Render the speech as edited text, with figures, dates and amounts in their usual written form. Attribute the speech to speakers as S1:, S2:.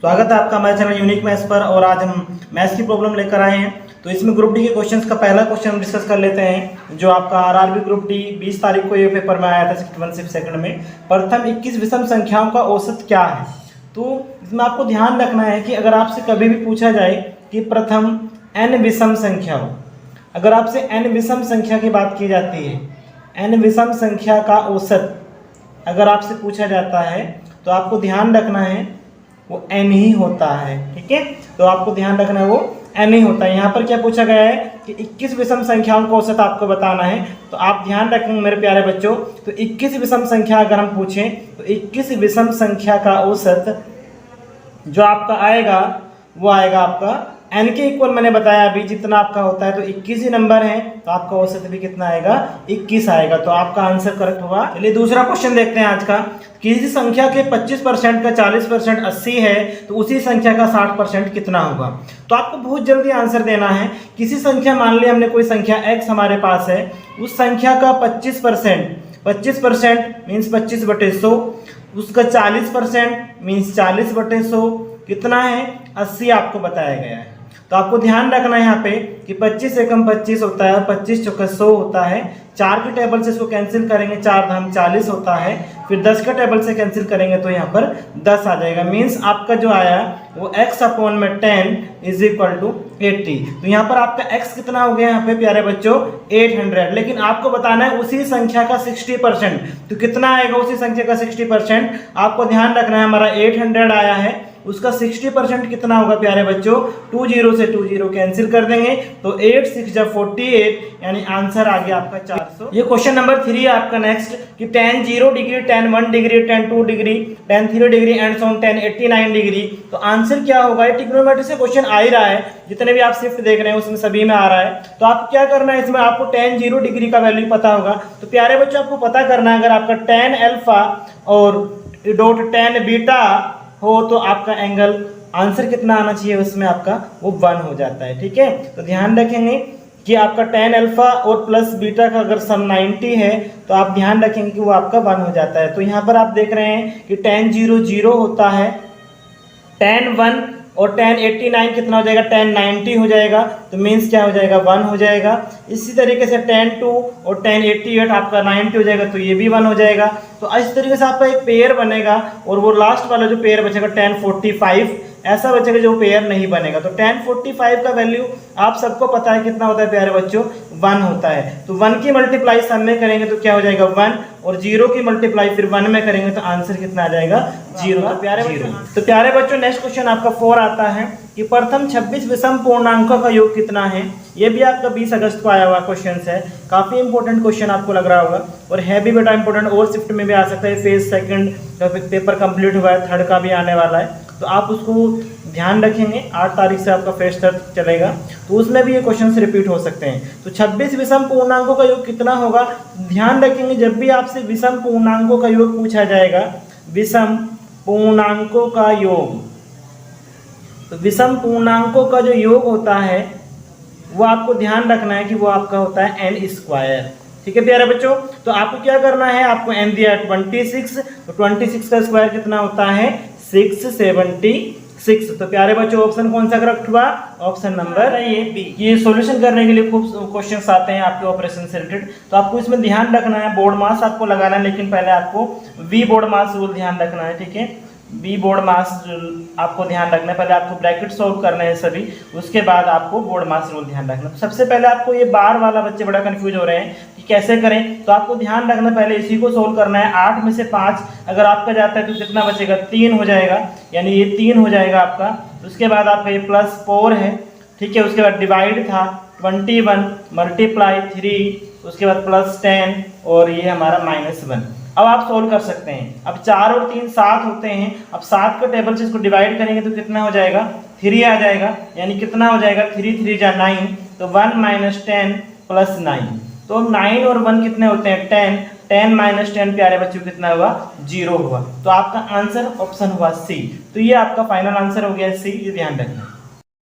S1: स्वागत है आपका हमारे चैनल यूनिक मैथ्स पर। और आज हम मैथ्स की प्रॉब्लम लेकर आए हैं। तो इसमें ग्रुप डी के क्वेश्चंस का पहला क्वेश्चन हम डिस्कस कर लेते हैं, जो आपका आरआरबी ग्रुप डी 20 तारीख को ये पेपर में आया था 61 सेकंड में। प्रथम 21 विषम संख्याओं का औसत क्या है। तो इसमें आपको ध्यान रखना है कि अगर आपसे कभी भी पूछा जाए कि प्रथम n विषम संख्या हो, अगर आपसे n विषम संख्या की बात की जाती है, n विषम संख्या का औसत अगर आपसे पूछा जाता है तो आपको ध्यान रखना है वो n ही होता है। ठीक है, तो आपको ध्यान रखना है वो n ही होता है। यहाँ पर क्या पूछा गया है कि 21 विषम संख्याओं का औसत आपको बताना है। तो आप ध्यान रखेंगे मेरे प्यारे बच्चों, तो 21 विषम संख्या अगर हम पूछें तो 21 विषम संख्या का औसत जो आपका आएगा वो आएगा आपका n के इक्वल, मैंने बताया अभी जितना आपका होता है तो 21 ही नंबर है, तो आपका औसत भी कितना आएगा 21 आएगा। तो आपका आंसर करेक्ट होगा। चलिए दूसरा क्वेश्चन देखते हैं आज का। किसी संख्या के 25% का 40% 80 है तो उसी संख्या का 60% कितना होगा। तो आपको बहुत जल्दी आंसर देना है। किसी संख्या, मान लिया हमने कोई संख्या x हमारे पास है, उस संख्या का 25% मीन्स 25/100, उसका 40% मीन्स 40/100 कितना है 80 आपको बताया गया है। तो आपको ध्यान रखना है यहाँ पे कि 25 एकम 25 होता है, 25 चौका 100 होता है। 4 के टेबल से इसको कैंसिल करेंगे, 4 धाम 40 होता है। फिर 10 के टेबल से कैंसिल करेंगे तो यहाँ पर 10 आ जाएगा। मीन्स आपका जो आया वो x/10 इज इक्वल टू 80। तो यहाँ पर आपका x कितना हो गया यहाँ पे प्यारे बच्चों 800। लेकिन आपको बताना है उसी संख्या का 60%। तो कितना आएगा उसी संख्या का 60%, आपको ध्यान रखना है। हमारा 800 आया है, उसका 60% कितना होगा प्यारे बच्चों, 20 से 20 कैंसिल कर देंगे तो 8 6 जा 48, यानी आंसर आ गया आपका 400। ये क्वेश्चन नंबर 3 है आपका नेक्स्ट कि tan 0 degree, tan 1 degree, tan 2 degree, tan 3 degree and so on tan 89 degree. तो आंसर क्या होगा। ये ट्रिग्नोमेट्री से क्वेश्चन आ ही रहा है, जितने भी आप शिफ्ट देख रहे हैं उसमें सभी में आ रहा है। तो आप क्या करना है, इसमें आपको tan 0 डिग्री का वैल्यू पता होगा। तो प्यारे बच्चों आपको पता करना है, अगर आपका tan अल्फा और डॉट tan बीटा हो तो आपका एंगल आंसर कितना आना चाहिए, उसमें आपका वो 1 हो जाता है। ठीक है, तो ध्यान रखेंगे कि आपका tan अल्फा और प्लस बीटा का अगर सम 90 है तो आप ध्यान रखेंगे कि वो आपका 1 हो जाता है। तो यहाँ पर आप देख रहे हैं कि tan 0 0 होता है, tan 1 और tan 89 कितना हो जाएगा, tan 90 हो जाएगा। तो मीन्स क्या हो जाएगा 1 हो जाएगा। इसी तरीके से tan 2 और tan 88 आपका 90 हो जाएगा, तो ये भी 1 हो जाएगा। तो इस तरीके से आपका एक पेयर बनेगा और वो लास्ट वाला जो पेयर बचेगा tan 45 ऐसा बचेगा जो पेयर नहीं बनेगा। तो tan 45 का वैल्यू आप सबको पता है कितना होता है प्यारे बच्चों, 1 होता है। तो 1 की मल्टीप्लाई सब में करेंगे तो क्या हो जाएगा 1, और 0 की मल्टीप्लाई फिर 1 में करेंगे तो आंसर कितना आ जाएगा 0। तो प्यारे बच्चों नेक्स्ट क्वेश्चन आपका 4 आता है कि प्रथम 26 विषम पूर्णांकों का योग कितना है। ये भी आपका 20 अगस्त को आया हुआ क्वेश्चन है। काफी इंपॉर्टेंट क्वेश्चन आपको लग रहा होगा और है भी बेटा इंपॉर्टेंट, और शिफ्ट में भी आ सकता है। फेज सेकंड का पेपर कंप्लीट हुआ है, थर्ड का भी आने वाला है, तो आप उसको ध्यान रखेंगे। 8 तारीख से आपका फेज थर्ड चलेगा, तो उसमें भी ये क्वेश्चन रिपीट हो सकते हैं। तो 26 विषम पूर्णांकों का योग कितना होगा। ध्यान रखेंगे जब भी आपसे विषम पूर्णांकों का योग पूछा जाएगा, विषम पूर्णांकों का योग, तो विषम पूर्णांकों का जो योग होता है वो आपको ध्यान रखना है कि वो आपका होता है n²। ठीक है प्यारे बच्चों, तो आपको क्या करना है, आपको n दिया है 26, तो 26 का स्क्वायर कितना होता है 676। तो प्यारे बच्चों ऑप्शन कौन सा करेक्ट हुआ, ऑप्शन नंबर ये बी। ये सॉल्यूशन करने के लिए खूब क्वेश्चंस आते हैं आपके ऑपरेशन से रिलेटेड, तो आपको इसमें ध्यान रखना है। बोर्ड मास आपको लगाना है, लेकिन पहले आपको वी बोर्ड मास रूल ध्यान रखना है। ठीक है, बी बोर्ड मास आपको ध्यान रखना है। पहले आपको ब्रैकेट सॉल्व करने हैं सभी, उसके बाद आपको बोर्ड मास रूल ध्यान रखना है। तो सबसे पहले आपको ये बार वाला बच्चे बड़ा कंफ्यूज हो रहे हैं कि कैसे करें, तो आपको ध्यान रखना पहले इसी को सोल्व करना है। 8 में से 5 अगर आपका जाता है तो कितना बचेगा 3 हो जाएगा, यानी ये 3 हो जाएगा आपका। उसके बाद आपका ये +4 है। ठीक है, उसके बाद डिवाइड था 21 मल्टीप्लाई 3, उसके बाद +10 और ये हमारा -1। अब आप सोल्व कर सकते हैं। अब 4 और 3 7 होते हैं। अब 7 के टेबल से इसको डिवाइड करेंगे तो कितना हो जाएगा 3 आ जाएगा, यानी कितना हो जाएगा 3 3 जा 9, तो 1 - 10 + 9। तो 9 और 1 कितने होते हैं 10, 10 - 10 प्यारे बच्चों कितना हुआ 0 हुआ। तो आपका आंसर ऑप्शन हुआ सी। तो ये आपका फाइनल आंसर हो गया सी, ये ध्यान रखना।